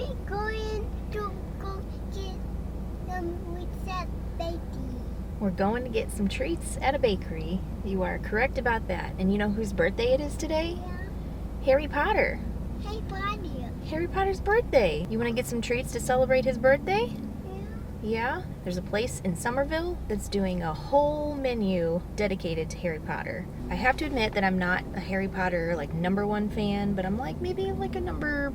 we going to go get some treats at bakery? We're going to get some treats at a bakery. You are correct about that. And you know whose birthday it is today? Yeah. Harry Potter. Hey, Bonnie. Harry Potter's birthday. You want to get some treats to celebrate his birthday? Yeah. Yeah? There's a place in Somerville that's doing a whole menu dedicated to Harry Potter. I have to admit that I'm not a Harry Potter #1 fan, but I'm maybe a number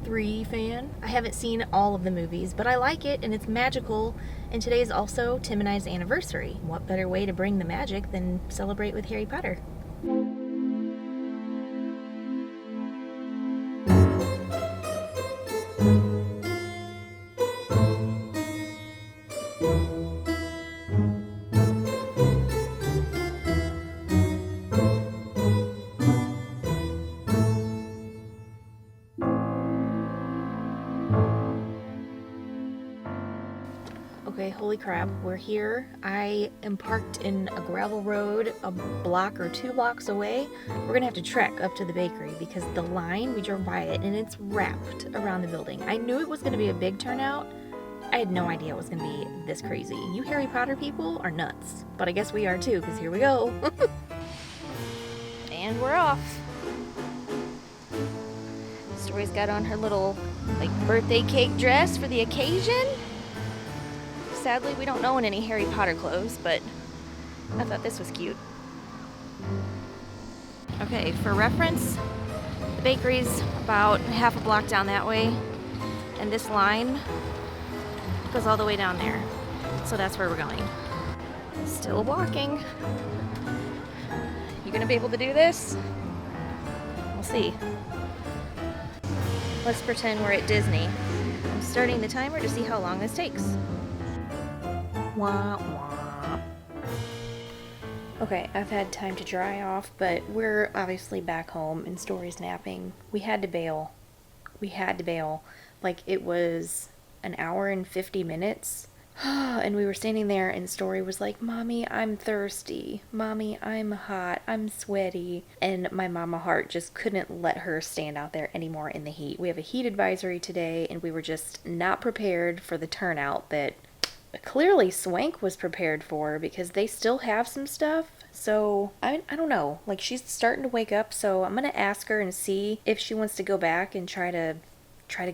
3 fan. I haven't seen all of the movies, but I like it and it's magical. And today is also Tim and I's anniversary. What better way to bring the magic than celebrate with Harry Potter? Okay, holy crap, we're here. I am parked in a gravel road a block or 2 blocks away. We're gonna have to trek up to the bakery because the line, we drove by it and it's wrapped around the building. I knew it was gonna be a big turnout. I had no idea it was gonna be this crazy. You Harry Potter people are nuts, but I guess we are too, because here we go. And we're off. Story's got on her little birthday cake dress for the occasion. Sadly, we don't own any Harry Potter clothes, but I thought this was cute. Okay, for reference, the bakery's about half a block down that way, and this line goes all the way down there. So that's where we're going. Still walking. You gonna be able to do this? We'll see. Let's pretend we're at Disney. I'm starting the timer to see how long this takes. Wah, wah. Okay, I've had time to dry off, but we're obviously back home and Story's napping. We had to bail. It was an hour and 50 minutes. And we were standing there and Story was like, "Mommy, I'm thirsty. Mommy, I'm hot. I'm sweaty." And my mama heart just couldn't let her stand out there anymore in the heat. We have a heat advisory today and we were just not prepared for the turnout that clearly SWANK was prepared for, because they still have some stuff. So I don't know, she's starting to wake up, so I'm gonna ask her and see if she wants to go back and try to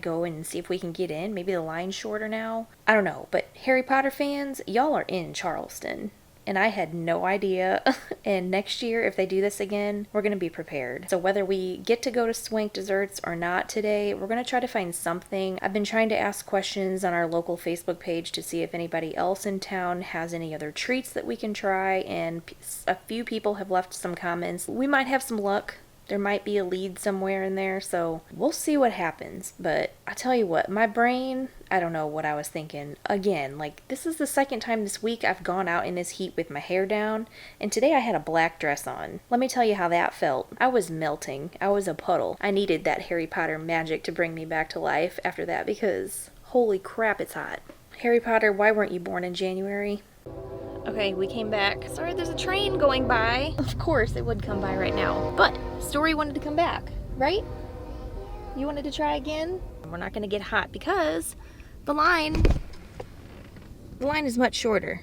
go and see if we can get in. Maybe the line's shorter now. I don't know, but Harry Potter fans, y'all are in Charleston. And I had no idea. And next year, if they do this again, we're going to be prepared. So whether we get to go to Swank Desserts or not today, we're going to try to find something. I've been trying to ask questions on our local Facebook page to see if anybody else in town has any other treats that we can try. And a few people have left some comments. We might have some luck. There might be a lead somewhere in there, so we'll see what happens. But I tell you what, my brain, I don't know what I was thinking. Again, this is the second time this week I've gone out in this heat with my hair down, and today I had a black dress on. Let me tell you how that felt. I was melting. I was a puddle. I needed that Harry Potter magic to bring me back to life after that, because holy crap, it's hot. Harry Potter, why weren't you born in January? Okay, we came back. Sorry, there's a train going by. Of course, it would come by right now. But Story wanted to come back, right? You wanted to try again? We're not going to get hot because the line is much shorter.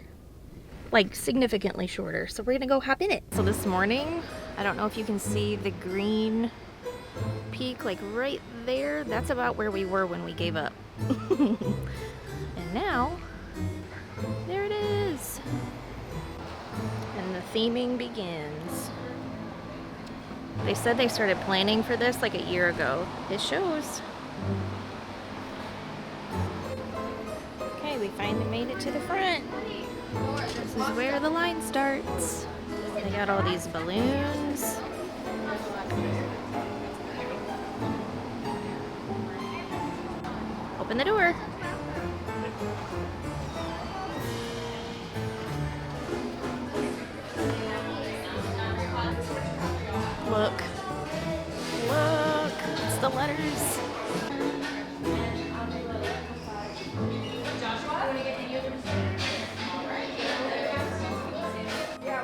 Significantly shorter. So we're going to go hop in it. So this morning, I don't know if you can see the green peak, right there. That's about where we were when we gave up. And now, there it is. And the theming begins. They said they started planning for this a year ago. It shows. Okay, we finally made it to the front. This is where the line starts. They got all these balloons. Open the door. Look, it's the letters.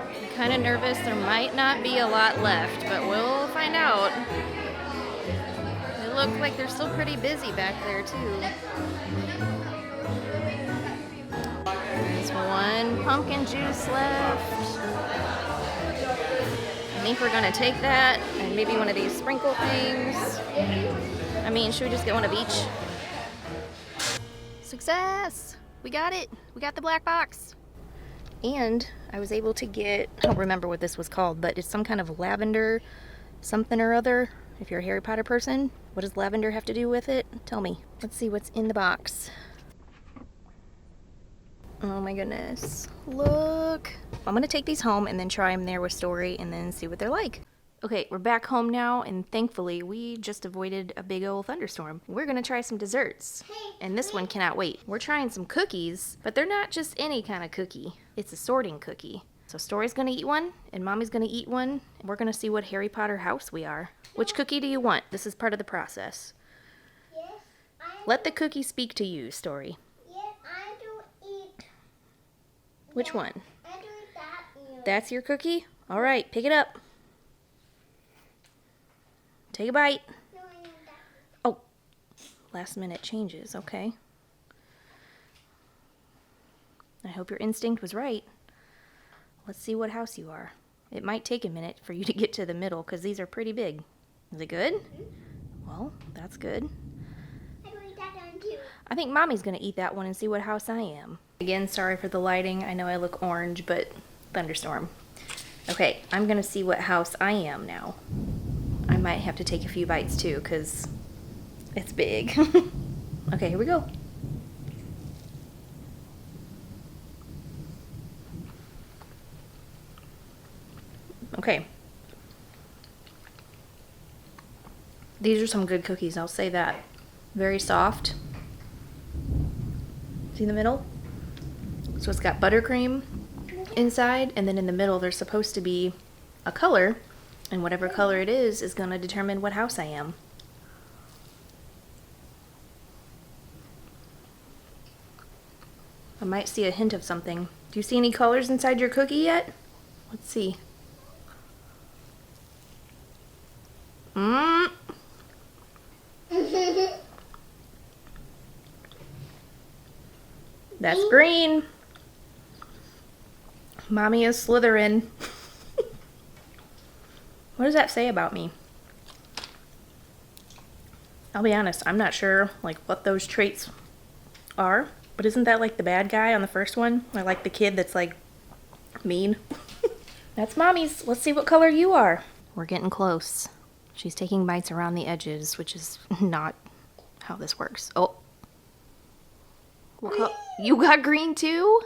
I'm kind of nervous. There might not be a lot left, but we'll find out. It look like they're still pretty busy back there too. There's one pumpkin juice left. I think we're gonna take that and maybe one of these sprinkle things. I mean, should we just get one of each? Success! We got it! We got the black box! And I was able to get, I don't remember what this was called, but it's some kind of lavender something or other. If you're a Harry Potter person, what does lavender have to do with it? Tell me. Let's see what's in the box. Oh my goodness. Look! I'm gonna take these home and then try them there with Story and then see what they're like. Okay, we're back home now, and thankfully we just avoided a big old thunderstorm. We're gonna try some desserts, and this one cannot wait. We're trying some cookies, but they're not just any kind of cookie. It's a sorting cookie. So Story's gonna eat one, and Mommy's gonna eat one, and we're gonna see what Harry Potter house we are. Which cookie do you want? This is part of the process. Yes, Let the cookie speak to you, Story. yes, I do eat. Which one? I do eat that meal. That's your cookie? All right, pick it up. Take a bite. No, I want that. Oh, last minute changes, okay. I hope your instinct was right. Let's see what house you are. It might take a minute for you to get to the middle because these are pretty big. Is it good? Well, that's good. I do eat that one too. I think Mommy's gonna eat that one and see what house I am. Again, sorry for the lighting. I know I look orange, but thunderstorm. Okay, I'm gonna see what house I am now. I might have to take a few bites too, because it's big. Okay, here we go. Okay. These are some good cookies, I'll say that. Very soft. See the middle? So it's got buttercream inside, and then in the middle there's supposed to be a color, and whatever color it is going to determine what house I am. I might see a hint of something. Do you see any colors inside your cookie yet? Let's see. That's green. Mommy is Slytherin. What does that say about me? I'll be honest, I'm not sure like what those traits are, but isn't that like the bad guy on the first one? I like the kid that's like mean. That's Mommy's. Let's see what color you are. We're getting close. She's taking bites around the edges, which is not how this works. Oh. You got green too?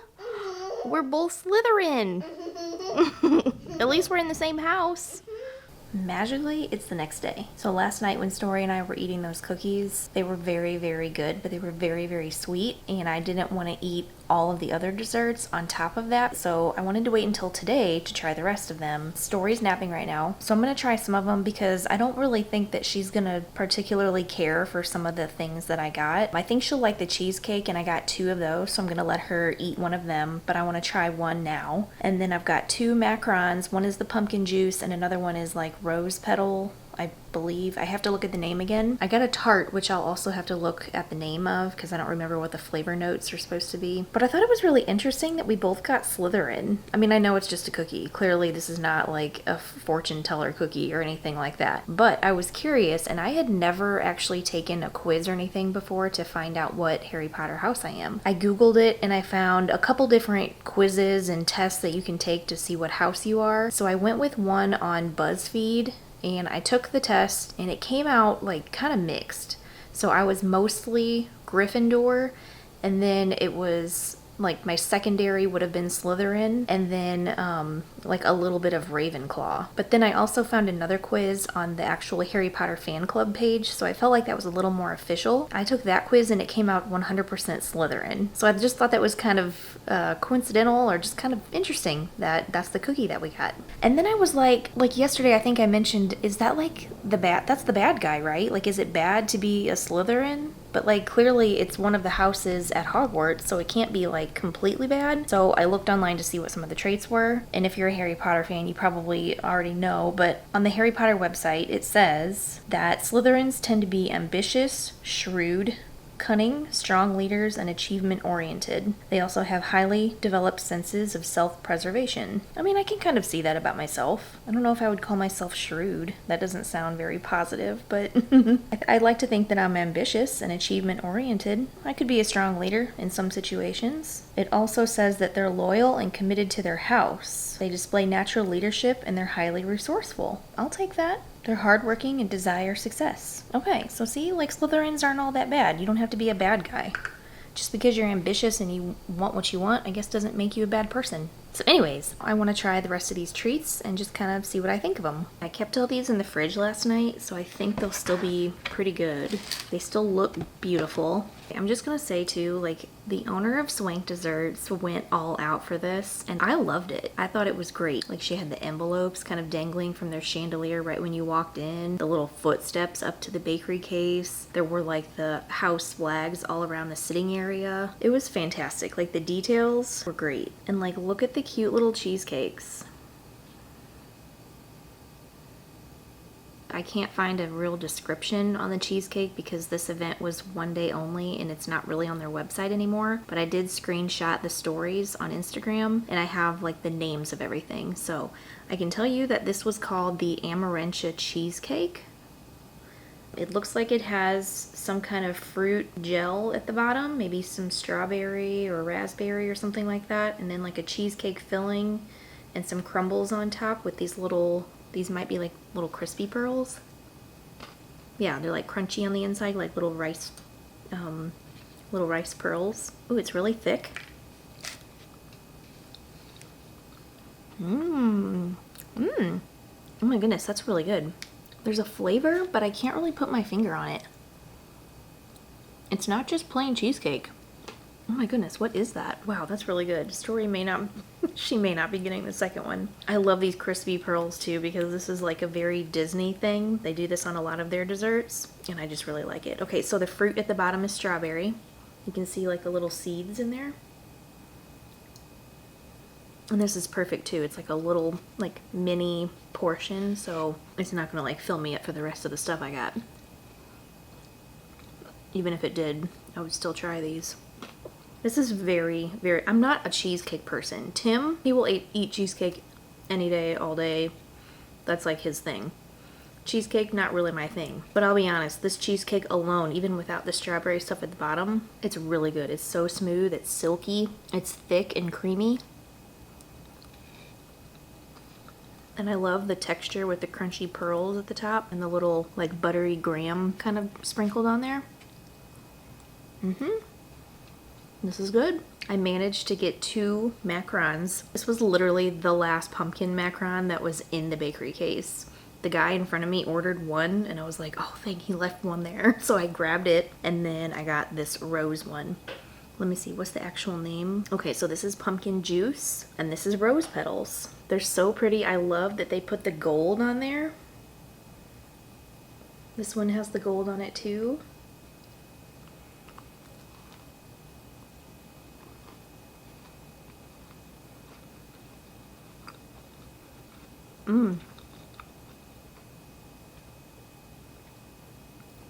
We're both Slytherin. At least we're in the same house. Magically, it's the next day. So last night when Story and I were eating those cookies, they were very, very good, but they were very, very sweet, and I didn't want to eat all of the other desserts on top of that, so I wanted to wait until today to try the rest of them. Story's napping right now, so I'm going to try some of them because I don't really think that she's going to particularly care for some of the things that I got. I think she'll like the cheesecake, and I got 2 of those, so I'm going to let her eat one of them, but I want to try one now. And then I've got 2 macarons. One is the pumpkin juice, and another one is like rose petal, I believe. I have to look at the name again. I got a tart, which I'll also have to look at the name of because I don't remember what the flavor notes are supposed to be. But I thought it was really interesting that we both got Slytherin. I mean, I know it's just a cookie. Clearly, this is not like a fortune teller cookie or anything like that. But I was curious, and I had never actually taken a quiz or anything before to find out what Harry Potter house I am. I Googled it, and I found a couple different quizzes and tests that you can take to see what house you are. So I went with one on BuzzFeed, and I took the test, and it came out like kind of mixed. So I was mostly Gryffindor, and then it was like my secondary would have been Slytherin, and then like a little bit of Ravenclaw. But then I also found another quiz on the actual Harry Potter fan club page, so I felt like that was a little more official. I took that quiz and it came out 100% Slytherin. So I just thought that was kind of coincidental, or just kind of interesting that that's the cookie that we got. And then I was like yesterday I think I mentioned, is that like that's the bad guy, right? Like, is it bad to be a Slytherin? But like clearly it's one of the houses at Hogwarts, so it can't be like completely bad. So I looked online to see what some of the traits were. And if you're a Harry Potter fan, you probably already know, but on the Harry Potter website, it says that Slytherins tend to be ambitious, shrewd, cunning, strong leaders, and achievement-oriented. They also have highly developed senses of self-preservation. I mean, I can kind of see that about myself. I don't know if I would call myself shrewd. That doesn't sound very positive, but I like to think that I'm ambitious and achievement-oriented. I could be a strong leader in some situations. It also says that they're loyal and committed to their house. They display natural leadership and they're highly resourceful. I'll take that. They're hardworking and desire success. Okay, so see, like Slytherins aren't all that bad. You don't have to be a bad guy. Just because you're ambitious and you want what you want, I guess doesn't make you a bad person. So anyways, I want to try the rest of these treats and just kind of see what I think of them. I kept all these in the fridge last night, so I think they'll still be pretty good. They still look beautiful. I'm just going to say too, like, the owner of Swank Desserts went all out for this, and I loved it. I thought it was great. Like, she had the envelopes kind of dangling from their chandelier right when you walked in, the little footsteps up to the bakery case. There were like the house flags all around the sitting area. It was fantastic. Like, the details were great. And like, look at the cute little cheesecakes. I can't find a real description on the cheesecake because this event was one day only and it's not really on their website anymore, but I did screenshot the stories on Instagram and I have like the names of everything. So I can tell you that this was called the Amarantia Cheesecake. It looks like it has some kind of fruit gel at the bottom, maybe some strawberry or raspberry or something like that, and then like a cheesecake filling and some crumbles on top with these little, these might be like little crispy pearls. Yeah, they're like crunchy on the inside, like little rice pearls. Ooh, it's really thick. Oh my goodness, that's really good. There's a flavor, but I can't really put my finger on it. It's not just plain cheesecake. Oh my goodness, what is that? Wow, that's really good. Story may not, she may not be getting the second one. I love these crispy pearls too because this is like a very Disney thing. They do this on a lot of their desserts and I just really like it. Okay, so the fruit at the bottom is strawberry. You can see like the little seeds in there. And this is perfect too. It's like a little like mini portion, so it's not gonna like fill me up for the rest of the stuff I got. Even if it did, I would still try these. This is very, very, I'm not a cheesecake person. Tim, he will eat cheesecake any day, all day. That's like his thing. Cheesecake, not really my thing. But I'll be honest, this cheesecake alone, even without the strawberry stuff at the bottom, it's really good. It's so smooth, it's silky, it's thick and creamy. And I love the texture with the crunchy pearls at the top and the little like buttery graham kind of sprinkled on there. This is good. I managed to get 2 macarons. This was literally the last pumpkin macaron that was in the bakery case. The guy in front of me ordered one and I was like, oh, he left one there. So I grabbed it and then I got this rose one. Let me see, what's the actual name? Okay, so this is pumpkin juice and this is rose petals. They're so pretty. I love that they put the gold on there. This one has the gold on it too.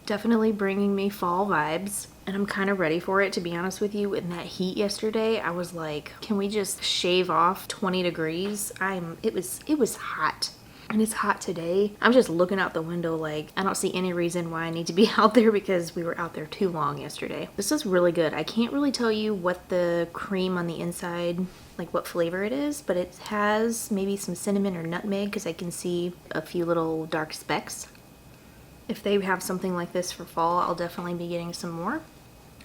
Definitely bringing me fall vibes. And I'm kind of ready for it, to be honest with you. In that heat yesterday, I was like, can we just shave off 20 degrees? It was hot. And it's hot today. I'm just looking out the window like, I don't see any reason why I need to be out there because we were out there too long yesterday. This is really good. I can't really tell you what the cream on the inside, like what flavor it is, but it has maybe some cinnamon or nutmeg because I can see a few little dark specks. If they have something like this for fall, I'll definitely be getting some more.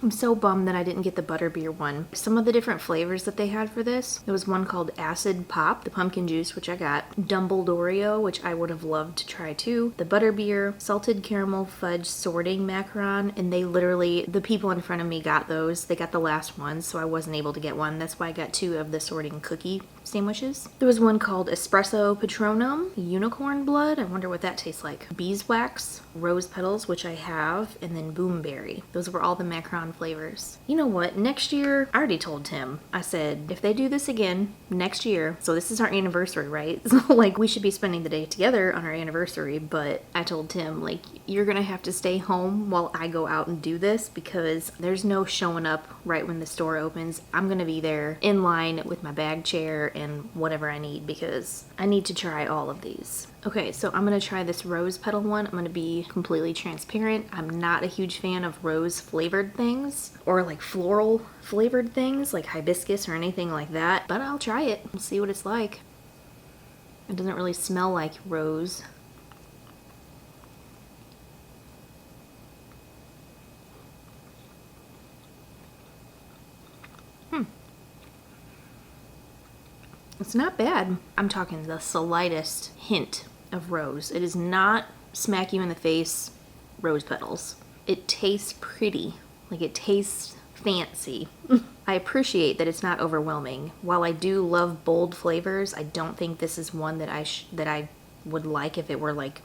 I'm so bummed that I didn't get the butterbeer one. Some of the different flavors that they had for this, there was one called Acid Pop, the pumpkin juice, which I got. Dumbledorio, which I would have loved to try too. The butterbeer, salted caramel fudge sorting macaron, and they literally, the people in front of me got those. They got the last one, so I wasn't able to get one. That's why I got 2 of the sorting cookie sandwiches. There was one called Espresso Patronum, Unicorn Blood. I wonder what that tastes like. Beeswax, Rose Petals, which I have, and then Boomberry. Those were all the macaron macaron flavors. You know what? Next year, I already told Tim. I said, if they do this again next year, so this is our anniversary, right? So like we should be spending the day together on our anniversary, but I told Tim, like, you're gonna have to stay home while I go out and do this because there's no showing up right when the store opens. I'm gonna be there in line with my bag chair and whatever I need because I need to try all of these. Okay, so I'm gonna try this rose petal one. I'm gonna be completely transparent. I'm not a huge fan of rose flavored things or like floral flavored things like hibiscus or anything like that, but I'll try it and see what it's like. It doesn't really smell like rose. It's not bad. I'm talking the slightest hint of rose. It is not smack you in the face rose petals. It tastes pretty, like it tastes fancy. I appreciate that it's not overwhelming. While I do love bold flavors, I don't think this is one that I would like if it were like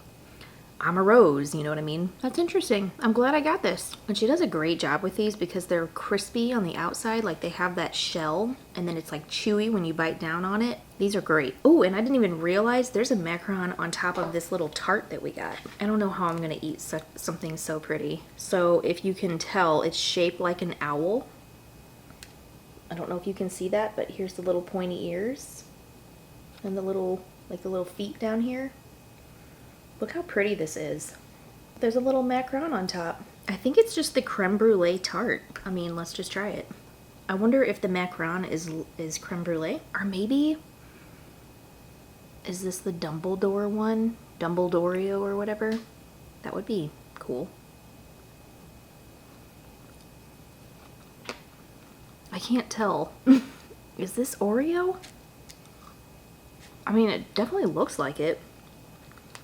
I'm a rose, you know what I mean? That's interesting. I'm glad I got this. And she does a great job with these because they're crispy on the outside, like they have that shell, and then it's like chewy when you bite down on it. These are great. Oh, and I didn't even realize there's a macaron on top of this little tart that we got. I don't know how I'm gonna eat something so pretty. So if you can tell, it's shaped like an owl. I don't know if you can see that, but here's the little pointy ears and the little feet down here. Look how pretty this is. There's a little macaron on top. I think it's just the creme brulee tart. I mean, let's just try it. I wonder if the macaron is creme brulee, or maybe is this the Dumbledore one? Dumbledorio or whatever? That would be cool. I can't tell. Is this Oreo? I mean, it definitely looks like it.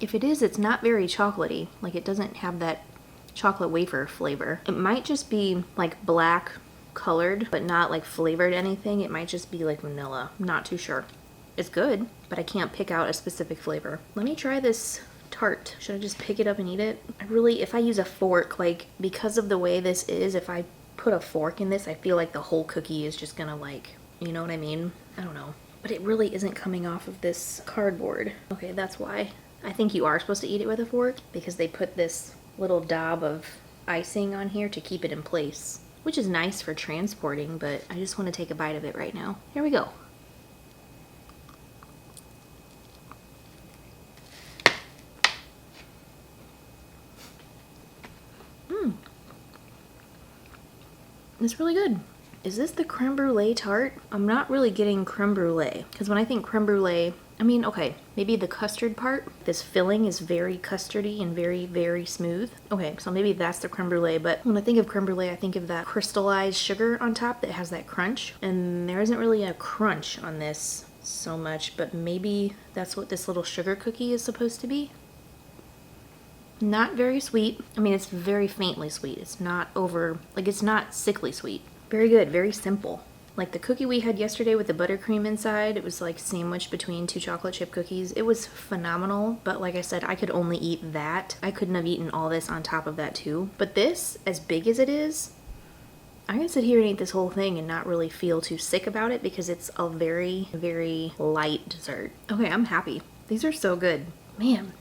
If it is, it's not very chocolatey. Like, it doesn't have that chocolate wafer flavor. It might just be like black colored, but not like flavored anything. It might just be like vanilla. I'm not too sure. It's good, but I can't pick out a specific flavor. Let me try this tart. Should I just pick it up and eat it? If I use a fork, like, because of the way this is, if I put a fork in this, I feel like the whole cookie is just gonna, like, you know what I mean? I don't know. But it really isn't coming off of this cardboard. Okay, that's why. I think you are supposed to eat it with a fork because they put this little dab of icing on here to keep it in place, which is nice for transporting, but I just want to take a bite of it right now. Here we go. It's really good. Is this the creme brulee tart? I'm not really getting creme brulee because when I think creme brulee, I mean, okay, maybe the custard part. This filling is very custardy and very, very smooth. Okay, so maybe that's the creme brulee, but when I think of creme brulee, I think of that crystallized sugar on top that has that crunch. And there isn't really a crunch on this so much, but maybe that's what this little sugar cookie is supposed to be. Not very sweet. I mean, it's very faintly sweet. It's not it's not sickly sweet. Very good, very simple. Like the cookie we had yesterday with the buttercream inside, it was like sandwiched between two chocolate chip cookies. It was phenomenal, but like I said, I could only eat that. I couldn't have eaten all this on top of that too. But this, as big as it is, I'm gonna sit here and eat this whole thing and not really feel too sick about it because it's a very, very light dessert. Okay, I'm happy. These are so good. Man,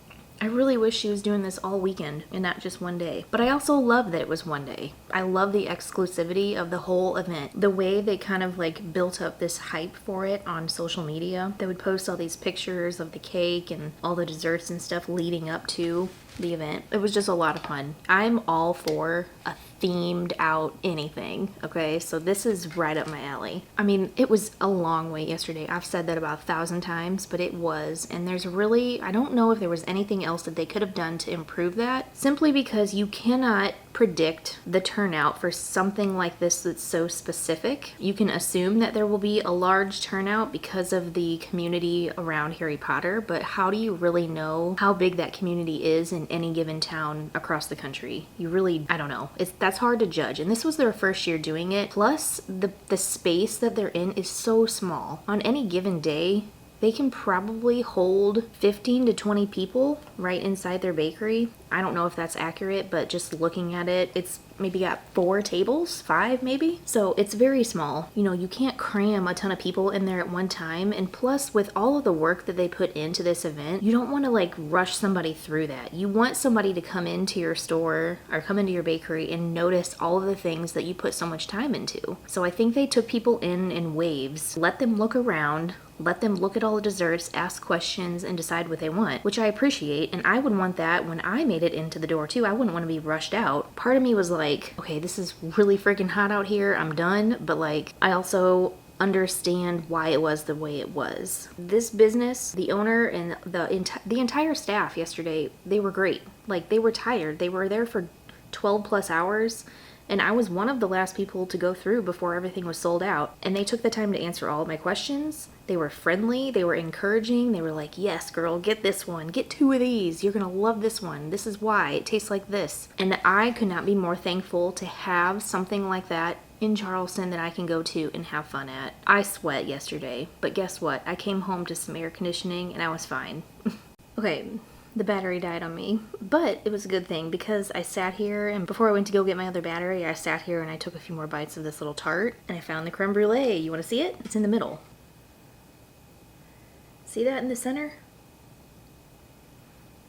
I really wish she was doing this all weekend and not just one day. But I also love that it was one day. I love the exclusivity of the whole event. The way they kind of like built up this hype for it on social media. They would post all these pictures of the cake and all the desserts and stuff leading up to the event. It was just a lot of fun. I'm all for a themed out anything, okay? So this is right up my alley. I mean, it was a long wait yesterday. I've said that about 1,000 times, but it was. And there's really, I don't know if there was anything else that they could have done to improve that, simply because you cannot predict the turnout for something like this that's so specific. You can assume that there will be a large turnout because of the community around Harry Potter, but how do you really know how big that community is in any given town across the country? You really, I don't know. That's hard to judge. And this was their first year doing it. Plus, the space that they're in is so small. On any given day, they can probably hold 15 to 20 people right inside their bakery. I don't know if that's accurate, but just looking at it, it's maybe got 4 tables, 5 maybe. So it's very small. You know, you can't cram a ton of people in there at one time. And plus, with all of the work that they put into this event, you don't want to like rush somebody through that. You want somebody to come into your store or come into your bakery and notice all of the things that you put so much time into. So I think they took people in waves, let them look around, let them look at all the desserts, ask questions, and decide what they want, which I appreciate. And I would want that when I made it into the door too. I wouldn't want to be rushed out. Part of me was like, okay, this is really freaking hot out here. I'm done. But like, I also understand why it was the way it was. This business, the owner and the entire staff yesterday, they were great. Like, they were tired. They were there for 12 plus hours. And I was one of the last people to go through before everything was sold out. And they took the time to answer all of my questions. They were friendly. They were encouraging. They were like, yes, girl, get this one. Get 2 of these. You're going to love this one. This is why. It tastes like this. And I could not be more thankful to have something like that in Charleston that I can go to and have fun at. I sweat yesterday. But guess what? I came home to some air conditioning and I was fine. Okay. The battery died on me, but it was a good thing because I sat here and before I went to go get my other battery, I sat here and I took a few more bites of this little tart and I found the creme brulee. You want to see it? It's in the middle. See that in the center?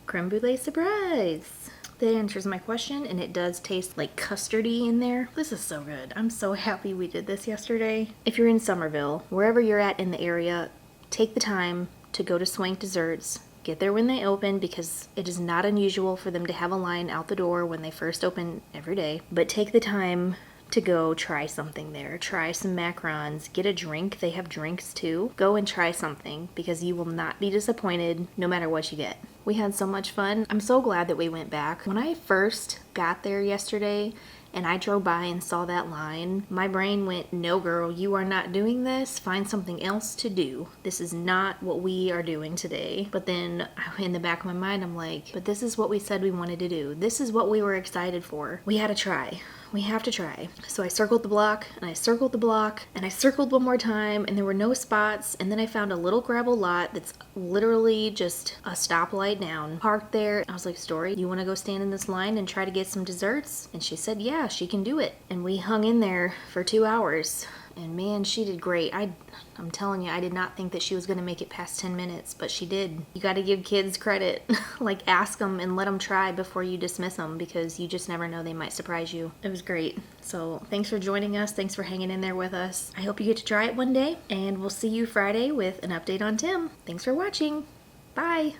Creme brulee surprise. That answers my question, and it does taste like custardy in there. This is so good. I'm so happy we did this yesterday. If you're in Somerville, wherever you're at in the area, take the time to go to Swank Desserts. Get there when they open because it is not unusual for them to have a line out the door when they first open every day. But take the time to go try something there. Try some macarons. Get a drink. They have drinks too. Go and try something because you will not be disappointed no matter what you get. We had so much fun. I'm so glad that we went back. When I first got there yesterday, and I drove by and saw that line, my brain went, no girl, you are not doing this. Find something else to do. This is not what we are doing today. But then in the back of my mind, I'm like, but this is what we said we wanted to do. This is what we were excited for. We had to try. We have to try. So I circled the block and I circled the block and I circled one more time and there were no spots. And then I found a little gravel lot that's literally just a stoplight down. Parked there. I was like, Story, you want to go stand in this line and try to get some desserts? And she said, yeah, she can do it. And we hung in there for 2 hours. And man, she did great. I'm telling you, I did not think that she was going to make it past 10 minutes, but she did. You got to give kids credit. Like, ask them and let them try before you dismiss them because you just never know, they might surprise you. It was great. So thanks for joining us. Thanks for hanging in there with us. I hope you get to try it one day, and we'll see you Friday with an update on Tim. Thanks for watching. Bye.